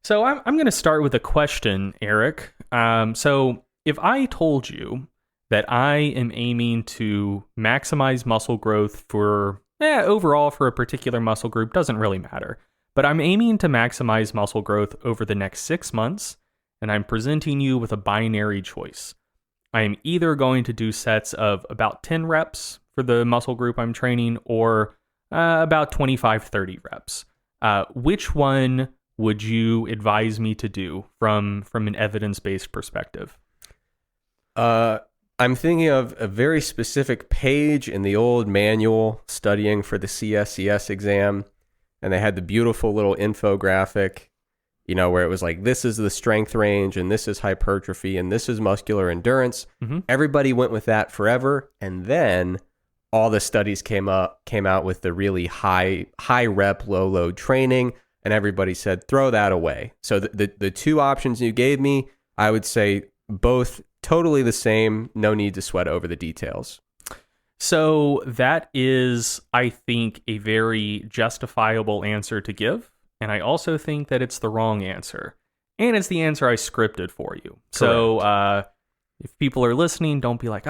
So I'm going to start with a question, Eric. So if I told you that I am aiming to maximize muscle growth for overall for a particular muscle group, doesn't really matter. But I'm aiming to maximize muscle growth over the next 6 months, and I'm presenting you with a binary choice. I am either going to do sets of about 10 reps for the muscle group I'm training or about 25, 30 reps. Which one would you advise me to do from an evidence-based perspective? I'm thinking of a very specific page in the old manual studying for the CSCS exam, and they had the beautiful little infographic, where it was like, this is the strength range, and this is hypertrophy, and this is muscular endurance. Mm-hmm. Everybody went with that forever, and then all the studies came out with the really high rep, low load training, and everybody said, throw that away. So the two options you gave me, I would say both totally the same, no need to sweat over the details. So that is, I think, a very justifiable answer to give. And I also think that it's the wrong answer. And it's the answer I scripted for you. Correct. So if people are listening, don't be like,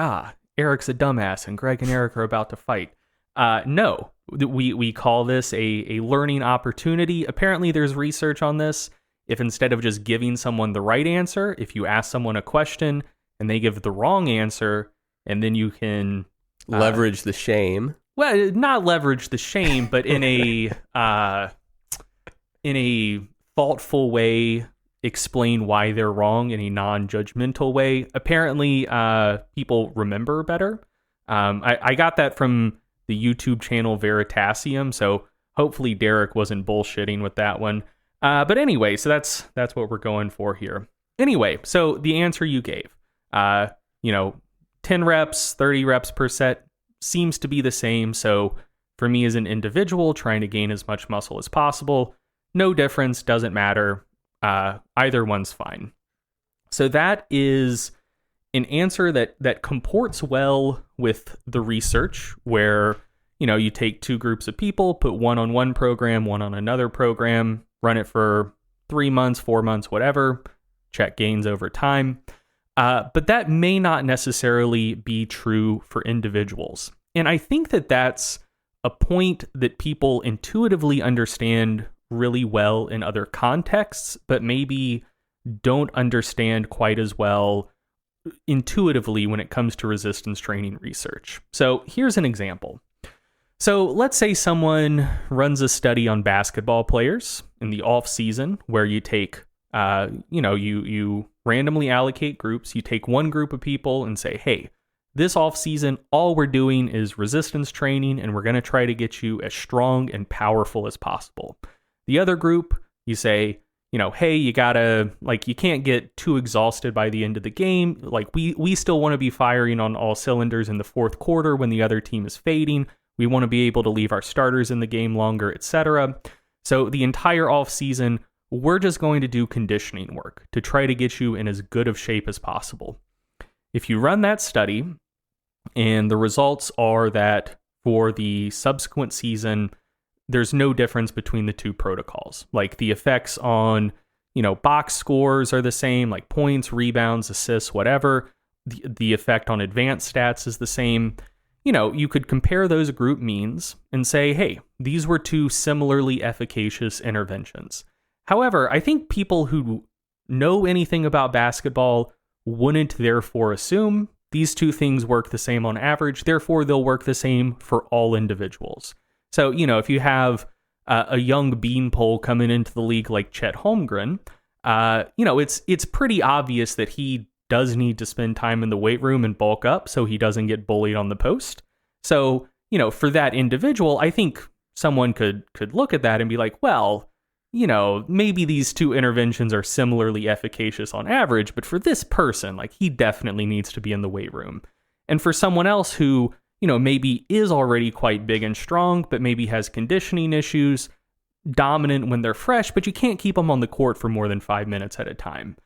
Eric's a dumbass and Greg and Eric are about to fight. No, we call this a learning opportunity. Apparently there's research on this. If instead of just giving someone the right answer, if you ask someone a question and they give the wrong answer, and then you can leverage the shame. Well, not leverage the shame, but in a thoughtful way, explain why they're wrong in a non-judgmental way. Apparently, people remember better. I got that from the YouTube channel Veritasium, so hopefully Derek wasn't bullshitting with that one. But anyway, so that's what we're going for here. Anyway, so the answer you gave, 10 reps, 30 reps per set seems to be the same. So for me as an individual trying to gain as much muscle as possible, no difference, doesn't matter. Either one's fine. So that is an answer that comports well with the research where, you take two groups of people, put one on one program, one on another program, run it for 3 months, 4 months, whatever, check gains over time. But that may not necessarily be true for individuals. And I think that that's a point that people intuitively understand really well in other contexts, but maybe don't understand quite as well intuitively when it comes to resistance training research. So here's an example. So let's say someone runs a study on basketball players in the off season where you take, you randomly allocate groups. You take one group of people and say, hey, this off season, all we're doing is resistance training, and we're going to try to get you as strong and powerful as possible. The other group, you say, hey, you gotta, you can't get too exhausted by the end of the game. We still want to be firing on all cylinders in the fourth quarter when the other team is fading. We want to be able to leave our starters in the game longer, etc. So the entire off season, we're just going to do conditioning work to try to get you in as good of shape as possible. If you run that study and the results are that for the subsequent season, there's no difference between the two protocols. Like the effects on, box scores are the same, like points, rebounds, assists, whatever. The effect on advanced stats is the same. You could compare those group means and say, hey, these were two similarly efficacious interventions. However, I think people who know anything about basketball wouldn't therefore assume these two things work the same on average, therefore they'll work the same for all individuals. So, if you have a young beanpole coming into the league like Chet Holmgren, it's pretty obvious that he does need to spend time in the weight room and bulk up so he doesn't get bullied on the post. So, for that individual, I think someone could look at that and be like, well, maybe these two interventions are similarly efficacious on average, but for this person, he definitely needs to be in the weight room. And for someone else who, maybe is already quite big and strong, but maybe has conditioning issues, dominant when they're fresh, but you can't keep them on the court for more than 5 minutes at a time.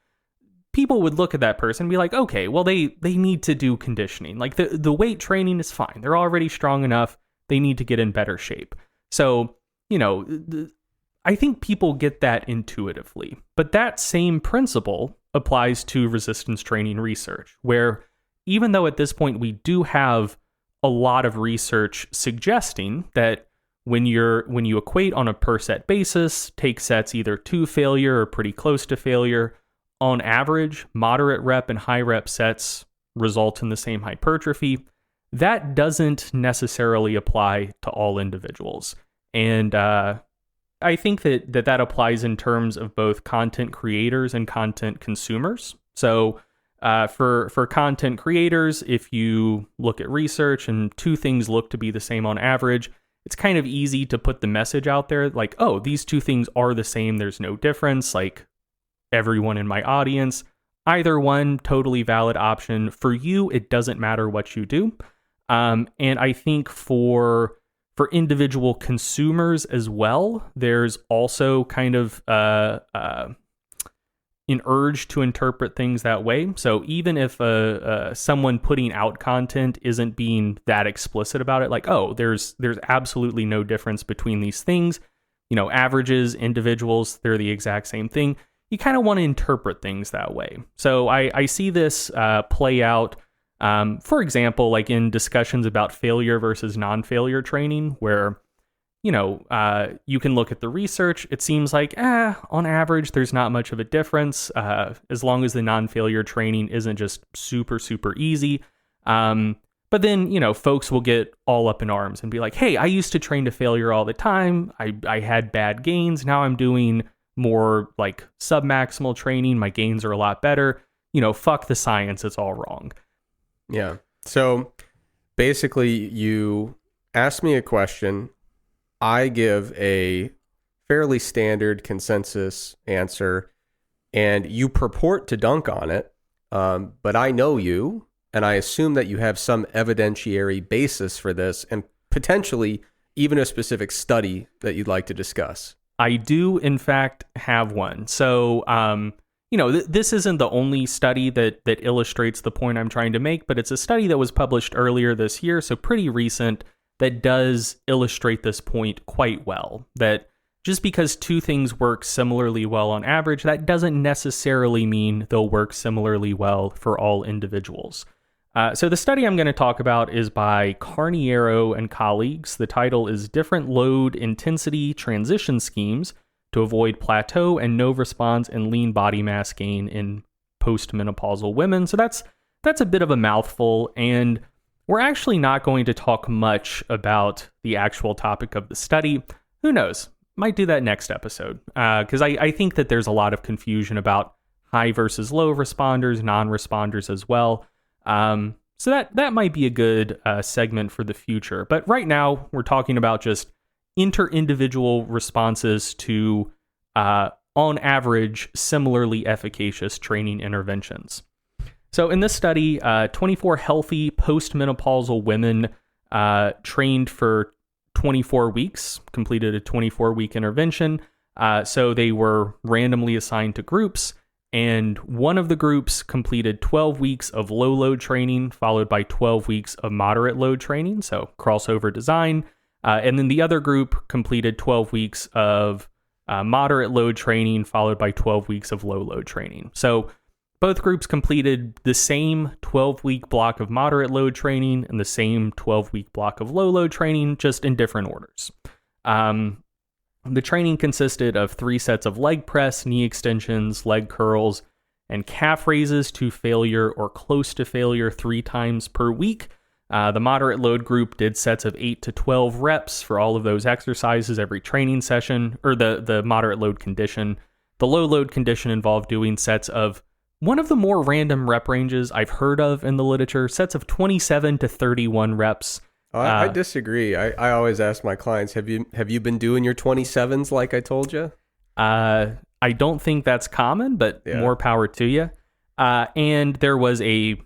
People would look at that person and be like, okay, well, they need to do conditioning. The weight training is fine. They're already strong enough. They need to get in better shape. So, I think people get that intuitively. But that same principle applies to resistance training research, where even though at this point we do have a lot of research suggesting that when you equate on a per set basis, take sets either to failure or pretty close to failure, on average, moderate rep and high rep sets result in the same hypertrophy. That doesn't necessarily apply to all individuals. And I think that applies in terms of both content creators and content consumers. So for content creators, if you look at research and two things look to be the same on average, it's kind of easy to put the message out there like, oh, these two things are the same. There's no difference. Like everyone in my audience, either one, totally valid option. For you, it doesn't matter what you do. And I think for individual consumers as well, there's also kind of an urge to interpret things that way. So even if someone putting out content isn't being that explicit about it, like, oh, there's absolutely no difference between these things, averages, individuals, they're the exact same thing. You kind of want to interpret things that way. So I see this play out, for example, like in discussions about failure versus non-failure training, where you can look at the research. It seems like, on average, there's not much of a difference, as long as the non-failure training isn't just super, super easy. But then, folks will get all up in arms and be like, hey, I used to train to failure all the time. I had bad gains. Now I'm doing more like submaximal training. My gains are a lot better. Fuck the science. It's all wrong. Yeah. So basically, you ask me a question. I give a fairly standard consensus answer, and you purport to dunk on it, but I know you, and I assume that you have some evidentiary basis for this, and potentially even a specific study that you'd like to discuss. I do, in fact, have one. So, this isn't the only study that illustrates the point I'm trying to make, but it's a study that was published earlier this year, so pretty recent, that does illustrate this point quite well. That just because two things work similarly well on average, that doesn't necessarily mean they'll work similarly well for all individuals. So the study I'm going to talk about is by Carniero and colleagues. The title is Different Load Intensity Transition Schemes to Avoid Plateau and No Response and Lean Body Mass Gain in Postmenopausal Women. So that's a bit of a mouthful, and we're actually not going to talk much about the actual topic of the study. Who knows? Might do that next episode, because I think that there's a lot of confusion about high versus low responders, non-responders as well. So that might be a good segment for the future. But right now, we're talking about just inter-individual responses to, on average, similarly efficacious training interventions. So in this study, 24 healthy postmenopausal women trained for 24 weeks, completed a 24-week intervention. So they were randomly assigned to groups, and one of the groups completed 12 weeks of low-load training, followed by 12 weeks of moderate load training, so crossover design. And then the other group completed 12 weeks of moderate load training, followed by 12 weeks of low-load training. So both groups completed the same 12-week block of moderate load training and the same 12-week block of low load training, just in different orders. The training consisted of 3 sets of leg press, knee extensions, leg curls, and calf raises to failure or close to failure 3 times per week. The moderate load group did sets of 8 to 12 reps for all of those exercises every training session, or the moderate load condition. The low load condition involved doing sets of one of the more random rep ranges I've heard of in the literature, sets of 27 to 31 reps. I disagree. I always ask my clients, have you been doing your 27s like I told you? I don't think that's common, but more power to you. And there was a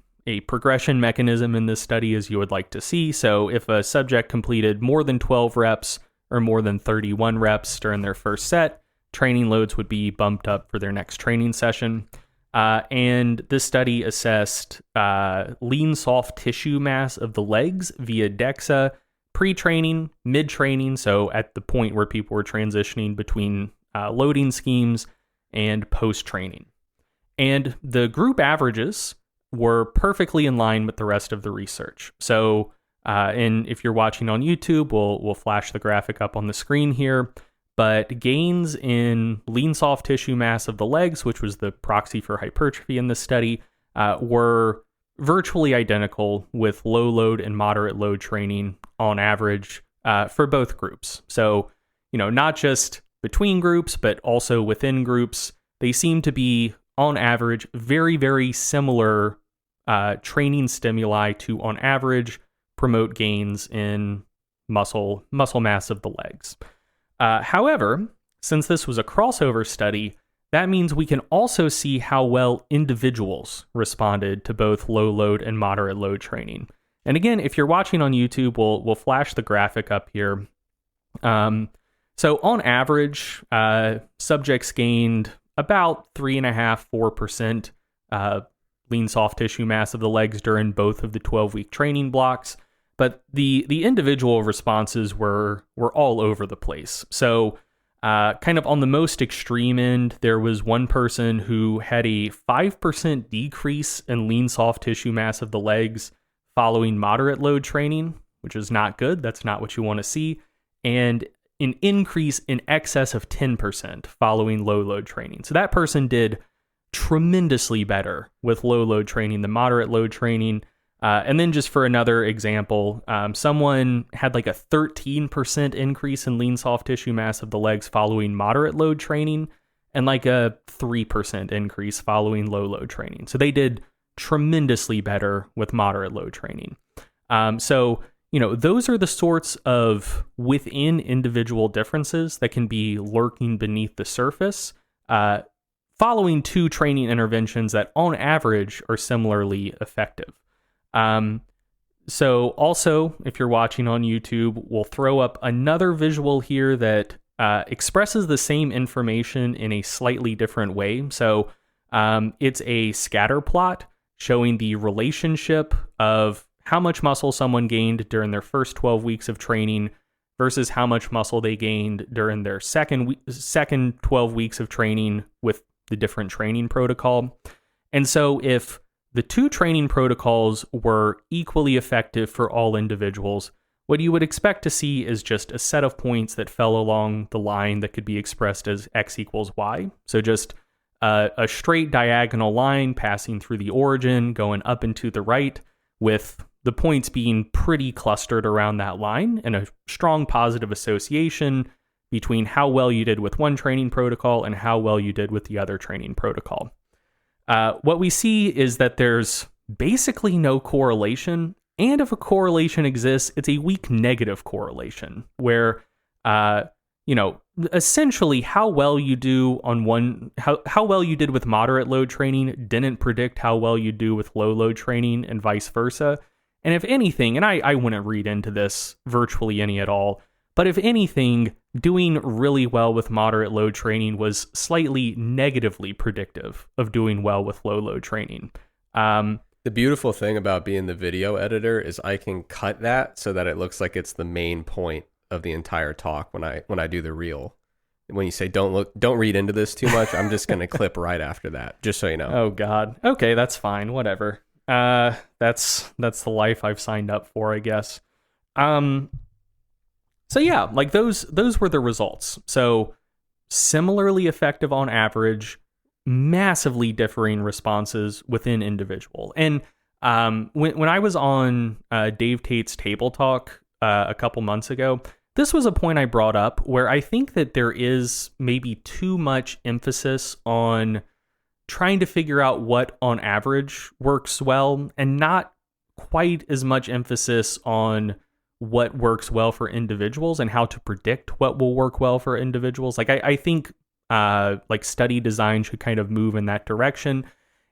progression mechanism in this study, as you would like to see. So if a subject completed more than 12 reps or more than 31 reps during their first set, training loads would be bumped up for their next training session. And this study assessed lean soft tissue mass of the legs via DEXA, pre-training, mid-training, so at the point where people were transitioning between loading schemes, and post-training. And the group averages were perfectly in line with the rest of the research. So, and if you're watching on YouTube, we'll flash the graphic up on the screen here. But gains in lean soft tissue mass of the legs, which was the proxy for hypertrophy in this study, were virtually identical with low load and moderate load training on average for both groups. So, not just between groups, but also within groups, they seem to be on average very, very similar training stimuli to on average promote gains in muscle mass of the legs. However, since this was a crossover study, that means we can also see how well individuals responded to both low load and moderate load training. And again, if you're watching on YouTube, we'll flash the graphic up here. So on average, subjects gained about 3.5-4% lean soft tissue mass of the legs during both of the 12-week training blocks. But the individual responses were all over the place. So kind of on the most extreme end, there was one person who had a 5% decrease in lean soft tissue mass of the legs following moderate load training, which is not good. That's not what you want to see. And an increase in excess of 10% following low load training. So that person did tremendously better with low load training than moderate load training. And then just for another example, someone had like a 13% increase in lean soft tissue mass of the legs following moderate load training and like a 3% increase following low load training. So they did tremendously better with moderate load training. So, those are the sorts of within individual differences that can be lurking beneath the surface following two training interventions that on average are similarly effective. So also, if you're watching on YouTube, we'll throw up another visual here that expresses the same information in a slightly different way. So it's a scatter plot showing the relationship of how much muscle someone gained during their first 12 weeks of training versus how much muscle they gained during their second 12 weeks of training with the different training protocol. And so if the two training protocols were equally effective for all individuals, what you would expect to see is just a set of points that fell along the line that could be expressed as x equals y. So just a straight diagonal line passing through the origin, going up and to the right, with the points being pretty clustered around that line, and a strong positive association between how well you did with one training protocol and how well you did with the other training protocol. What we see is that there's basically no correlation, and if a correlation exists, it's a weak negative correlation, where essentially how well you do on one, how well you did with moderate load training didn't predict how well you do with low load training, and vice versa. And if anything, and I wouldn't read into this virtually any at all, but if anything, doing really well with moderate load training was slightly negatively predictive of doing well with low load training. The beautiful thing about being the video editor is I can cut that so that it looks like it's the main point of the entire talk when I do the reel. When you say don't read into this too much, I'm just going to clip right after that, just so you know. Oh God. Okay, that's fine. Whatever. That's the life I've signed up for, I guess. So yeah, like those were the results. So similarly effective on average, massively differing responses within individual. And when I was on Dave Tate's Table Talk a couple months ago, this was a point I brought up where I think that there is maybe too much emphasis on trying to figure out what on average works well, and not quite as much emphasis on what works well for individuals and how to predict what will work well for individuals. Like I think like study design should kind of move in that direction.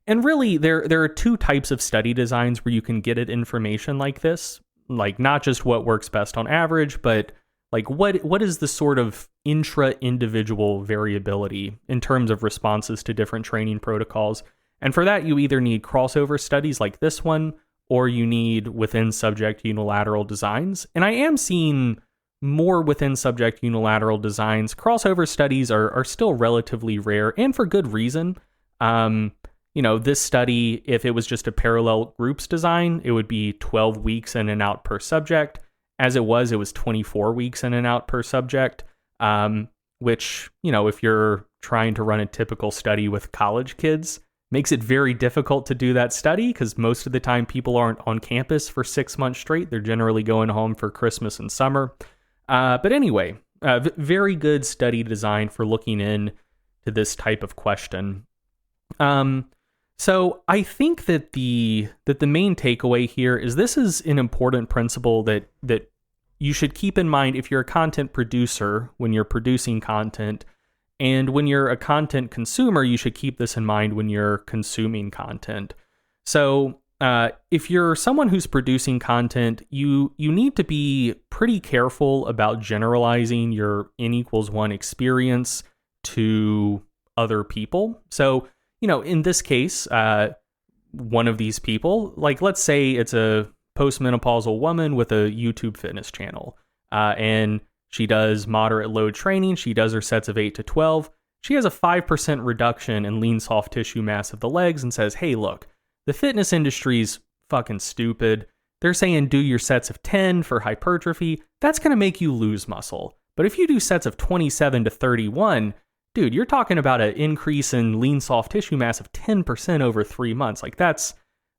And really there are two types of study designs where you can get at information like this, like not just what works best on average, but like what is the sort of intra-individual variability in terms of responses to different training protocols. And for that, you either need crossover studies like this one, or you need within subject unilateral designs. And I am seeing more within subject unilateral designs. Crossover studies are still relatively rare, and for good reason. This study, if it was just a parallel groups design, it would be 12 weeks in and out per subject. As it was 24 weeks in and out per subject, which, if you're trying to run a typical study with college kids, makes it very difficult to do that study because most of the time people aren't on campus for 6 months straight. They're generally going home for Christmas and summer. But anyway, very good study design for looking into this type of question. So I think that the main takeaway here is this is an important principle that you should keep in mind if you're a content producer when you're producing content, and when you're a content consumer, you should keep this in mind when you're consuming content. So if you're someone who's producing content, you need to be pretty careful about generalizing your N=1 experience to other people. So, in this case, one of these people, like let's say it's a postmenopausal woman with a YouTube fitness channel, and she does moderate load training. She does her sets of 8 to 12. She has a 5% reduction in lean soft tissue mass of the legs and says, hey, look, the fitness industry's fucking stupid. They're saying do your sets of 10 for hypertrophy. That's going to make you lose muscle. But if you do sets of 27 to 31, dude, you're talking about an increase in lean soft tissue mass of 10% over 3 months. Like that's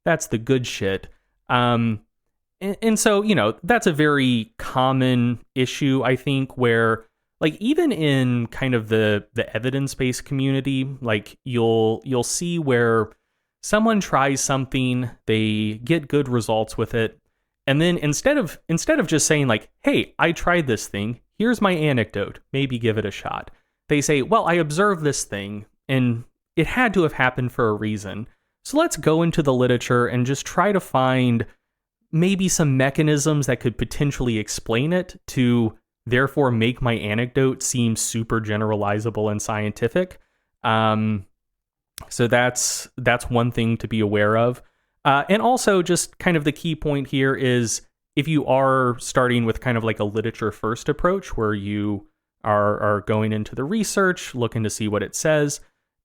the good shit. And so, that's a very common issue, I think, where like even in kind of the evidence-based community, like you'll see where someone tries something, they get good results with it, and then instead of just saying like, hey, I tried this thing, here's my anecdote, maybe give it a shot. They say, well, I observed this thing and it had to have happened for a reason. So let's go into the literature and just try to find maybe some mechanisms that could potentially explain it to therefore make my anecdote seem super generalizable and scientific. So that's one thing to be aware of. And also just kind of the key point here is if you are starting with kind of like a literature first approach where you are going into the research, looking to see what it says,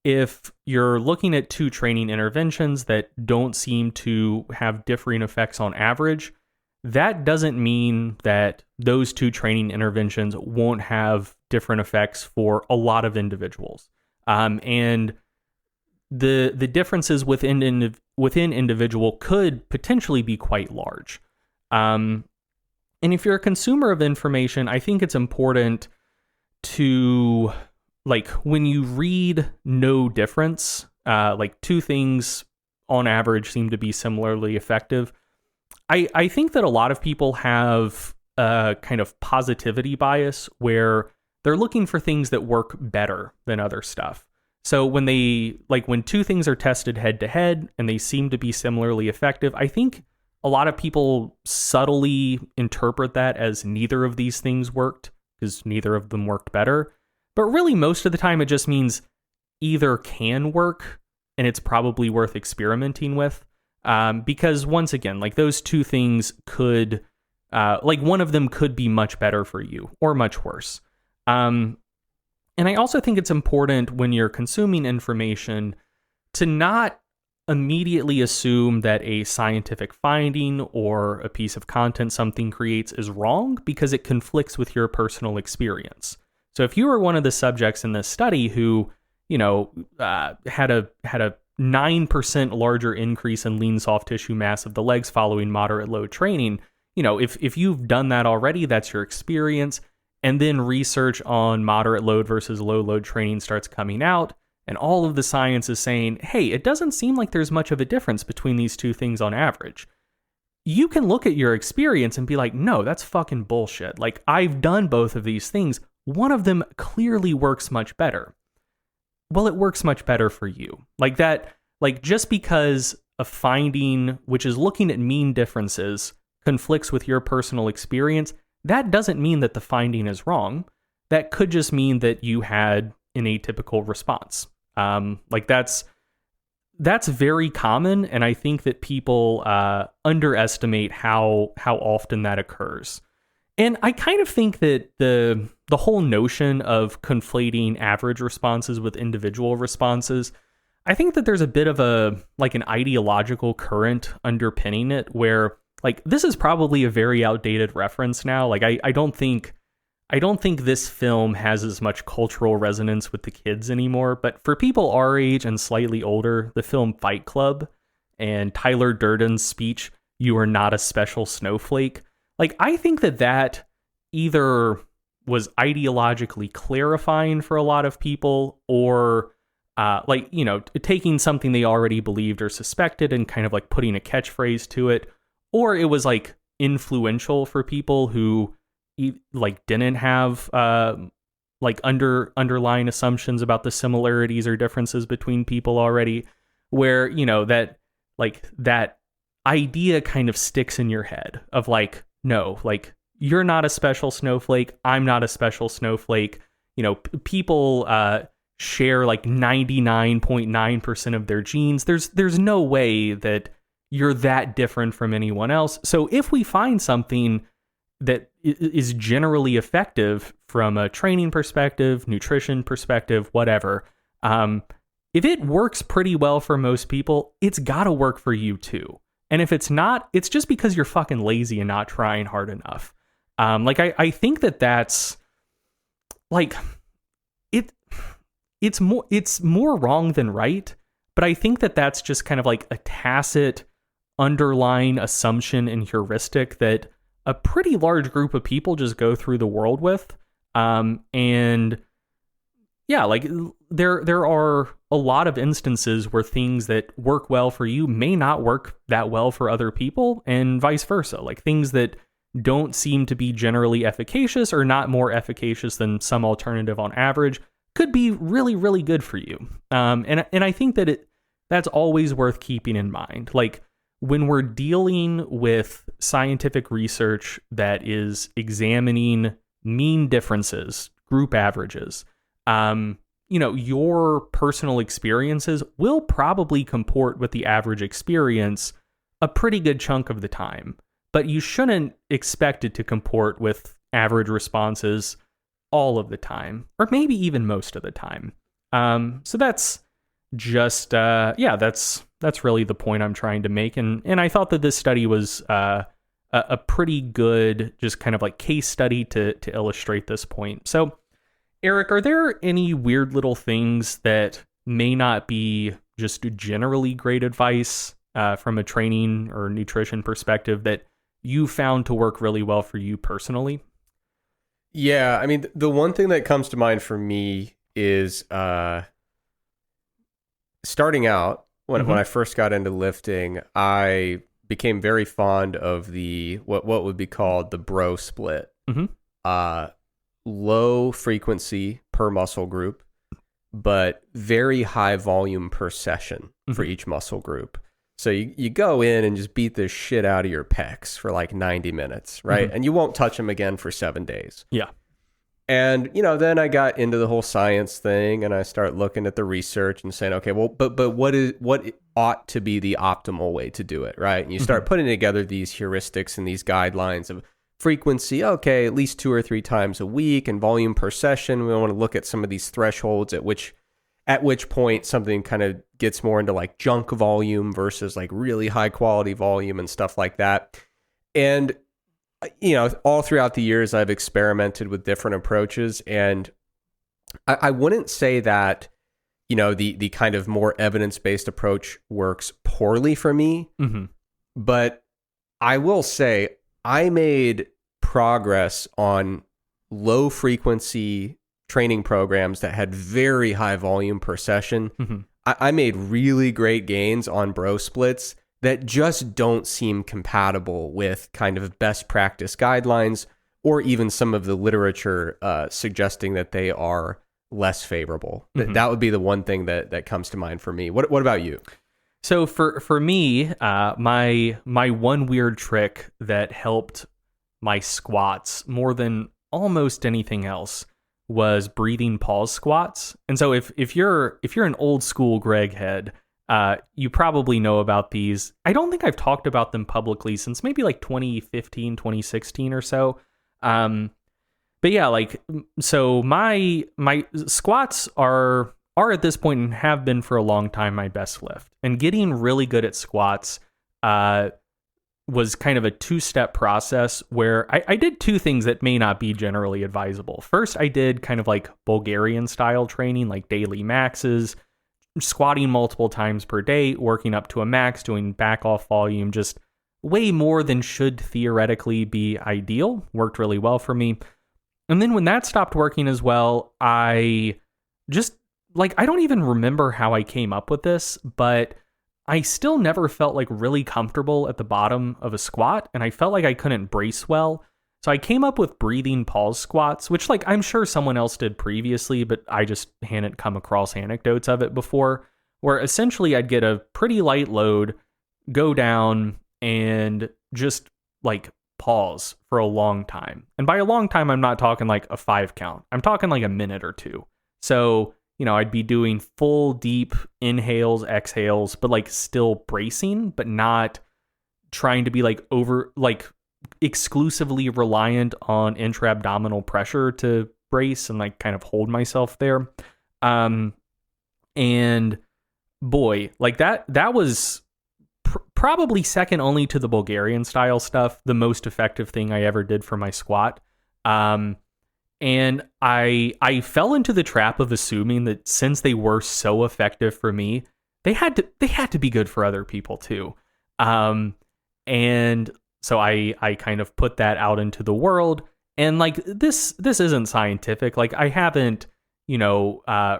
if you're looking at two training interventions that don't seem to have differing effects on average, that doesn't mean that those two training interventions won't have different effects for a lot of individuals. And the differences within individual could potentially be quite large. And if you're a consumer of information, I think it's important to, like, when you read no difference, like two things on average seem to be similarly effective. I think that a lot of people have a kind of positivity bias where they're looking for things that work better than other stuff. So when two things are tested head to head and they seem to be similarly effective, I think a lot of people subtly interpret that as neither of these things worked because neither of them worked better. But really, most of the time, it just means either can work, and it's probably worth experimenting with. Because once again, like those two things could, like one of them could be much better for you or much worse. And I also think it's important when you're consuming information to not immediately assume that a scientific finding or a piece of content something creates is wrong because it conflicts with your personal experience. So if you were one of the subjects in this study who, had a 9% larger increase in lean soft tissue mass of the legs following moderate load training, if you've done that already, that's your experience. And then research on moderate load versus low load training starts coming out, and all of the science is saying, hey, it doesn't seem like there's much of a difference between these two things on average. You can look at your experience and be like, no, that's fucking bullshit. Like, I've done both of these things. One of them clearly works much better. Well, it works much better for you. Like that, like just because a finding, which is looking at mean differences, conflicts with your personal experience, that doesn't mean that the finding is wrong. That could just mean that you had an atypical response. Like that's that's very common, and I think that people underestimate how often that occurs. And I kind of think that the whole notion of conflating average responses with individual responses, I think that there's a bit of an ideological current underpinning it, where like this is probably a very outdated reference now. Like I don't think this film has as much cultural resonance with the kids anymore. But for people our age and slightly older, the film Fight Club and Tyler Durden's speech, "You are not a special snowflake," like I think that either was ideologically clarifying for a lot of people, or taking something they already believed or suspected and kind of like putting a catchphrase to it, or it was like influential for people who like didn't have underlying assumptions about the similarities or differences between people already, where that idea kind of sticks in your head of like, no, like you're not a special snowflake, I'm not a special snowflake. People share like 99.9% of their genes. There's no way that you're that different from anyone else. So if we find something that is generally effective from a training perspective, nutrition perspective, whatever, if it works pretty well for most people, it's got to work for you too. And if it's not, it's just because you're fucking lazy and not trying hard enough. I think that's like it's more wrong than right, but I think that's just kind of like a tacit underlying assumption and heuristic that a pretty large group of people just go through the world with. And yeah, like there are a lot of instances where things that work well for you may not work that well for other people, and vice versa. Like things that don't seem to be generally efficacious or not more efficacious than some alternative on average could be really, really good for you. And I think that's always worth keeping in mind. Like when we're dealing with scientific research that is examining mean differences, group averages, your personal experiences will probably comport with the average experience a pretty good chunk of the time, but you shouldn't expect it to comport with average responses all of the time, or maybe even most of the time. So that's just, that's really the point I'm trying to make. And I thought that this study was a pretty good, just kind of like case study to illustrate this point. So Eric, are there any weird little things that may not be just generally great advice from a training or nutrition perspective that you found to work really well for you personally? Yeah, I mean, the one thing that comes to mind for me is starting out, when I first got into lifting, I became very fond of the what would be called the bro split. Low frequency per muscle group, but very high volume per session for each muscle group. So you go in and just beat the shit out of your pecs for like 90 minutes, right? And you won't touch them again for 7 days. Yeah. And, then I got into the whole science thing and I start looking at the research and saying, okay, well, but what ought to be the optimal way to do it, right? And you start putting together these heuristics and these guidelines of frequency, okay, at least 2 or 3 times a week, and volume per session. We want to look at some of these thresholds at which point something kind of gets more into like junk volume versus like really high quality volume and stuff like that. And, all throughout the years, I've experimented with different approaches, and I wouldn't say that, the kind of more evidence-based approach works poorly for me, but I will say I made progress on low frequency training programs that had very high volume per session. I made really great gains on bro splits that just don't seem compatible with kind of best practice guidelines or even some of the literature suggesting that they are less favorable. That would be the one thing that comes to mind for me. What about you? So for me, my one weird trick that helped my squats more than almost anything else was breathing pause squats. And so if you're an old school Greg head, You probably know about these. I don't think I've talked about them publicly since maybe like 2015, 2016 or so. But yeah, like, so my squats are at this point and have been for a long time my best lift. And getting really good at squats was kind of a two-step process where I did two things that may not be generally advisable. First, I did kind of like Bulgarian style training, like daily maxes, squatting multiple times per day, working up to a max, doing back off volume, just way more than should theoretically be ideal. Worked really well for me. And then when that stopped working as well, I just, like, I don't even remember how I came up with this, but I still never felt like really comfortable at the bottom of a squat, and I felt like I couldn't brace well. So I came up with breathing pause squats, which, like, I'm sure someone else did previously, but I just hadn't come across anecdotes of it before, where essentially I'd get a pretty light load, go down, and just, like, pause for a long time. And by a long time, I'm not talking like a 5 count. I'm talking like a minute or two. So, you know, I'd be doing full deep inhales, exhales, but like still bracing, but not trying to be like exclusively reliant on intra-abdominal pressure to brace and like kind of hold myself there. And boy, like that was probably second only to the Bulgarian style stuff, the most effective thing I ever did for my squat. And I fell into the trap of assuming that since they were so effective for me, they had to be good for other people too. And so I kind of put that out into the world, and like this isn't scientific. Like I haven't,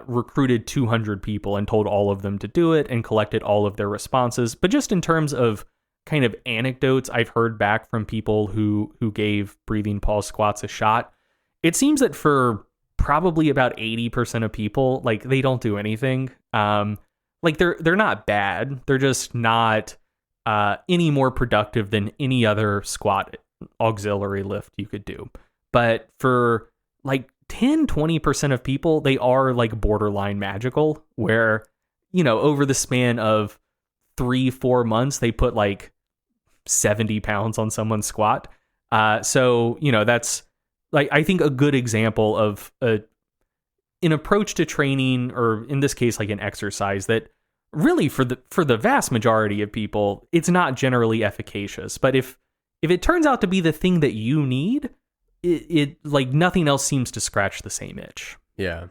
recruited 200 people and told all of them to do it and collected all of their responses. But just in terms of kind of anecdotes I've heard back from people who gave breathing pause squats a shot, it seems that for probably about 80% of people, like they don't do anything. Like they're not bad. They're just not any more productive than any other squat auxiliary lift you could do. But for like 10-20% of people, they are like borderline magical, where, over the span of 3-4 months, they put like 70 pounds on someone's squat. So, that's like, I think a good example of an approach to training, or in this case, like an exercise that really for the vast majority of people, it's not generally efficacious. But if it turns out to be the thing that you need, it like nothing else seems to scratch the same itch. Yeah.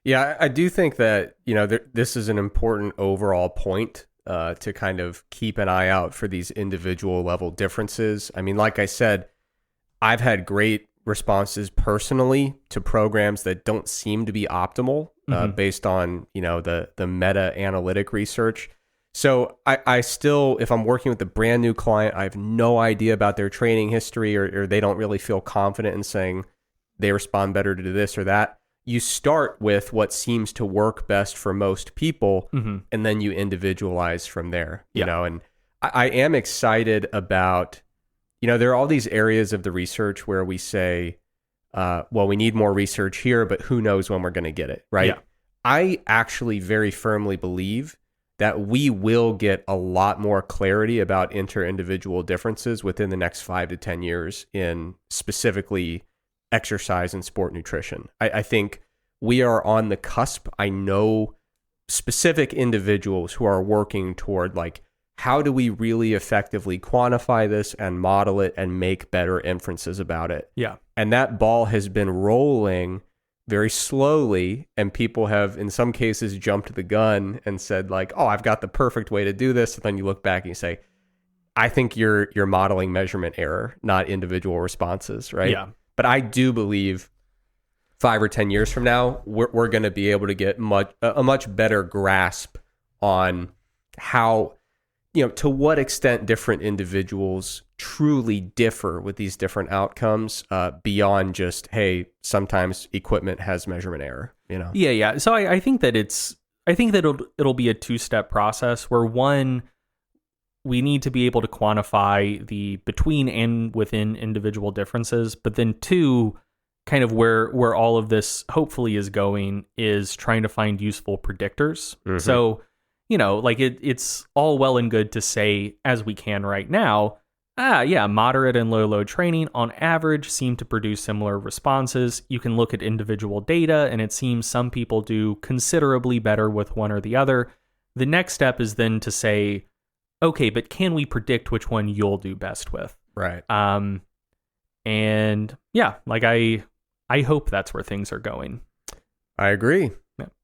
I do think that, this is an important overall point to kind of keep an eye out for these individual level differences. I mean, like I said, I've had great responses personally to programs that don't seem to be optimal based on, the meta analytic research. So I still, if I'm working with a brand new client, I have no idea about their training history, or they don't really feel confident in saying they respond better to this or that. You start with what seems to work best for most people, and then you individualize from there, and I am excited about, there are all these areas of the research where we say, well, we need more research here, but who knows when we're going to get it, right? Yeah. I actually very firmly believe that we will get a lot more clarity about inter-individual differences within the next 5 to 10 years in specifically exercise and sport nutrition. I think we are on the cusp. I know specific individuals who are working toward, like, how do we really effectively quantify this and model it and make better inferences about it? Yeah. And that ball has been rolling very slowly, and people have in some cases jumped the gun and said, like, oh, I've got the perfect way to do this. And then you look back and you say, I think you're modeling measurement error, not individual responses, right? Yeah. But I do believe 5 or 10 years from now, we're going to be able to get a much better grasp on how, to what extent different individuals truly differ with these different outcomes beyond just, hey, sometimes equipment has measurement error, Yeah. So I think that it'll be a 2-step process where, one, we need to be able to quantify the between and within individual differences, but then 2, kind of where all of this hopefully is going is trying to find useful predictors. So, like it's all well and good to say, as we can right now, yeah, moderate and low load training on average seem to produce similar responses. You can look at individual data, and it seems some people do considerably better with one or the other. The next step is then to say, okay, but can we predict which one you'll do best with? Right. And yeah, like I hope that's where things are going. I agree. Yeah.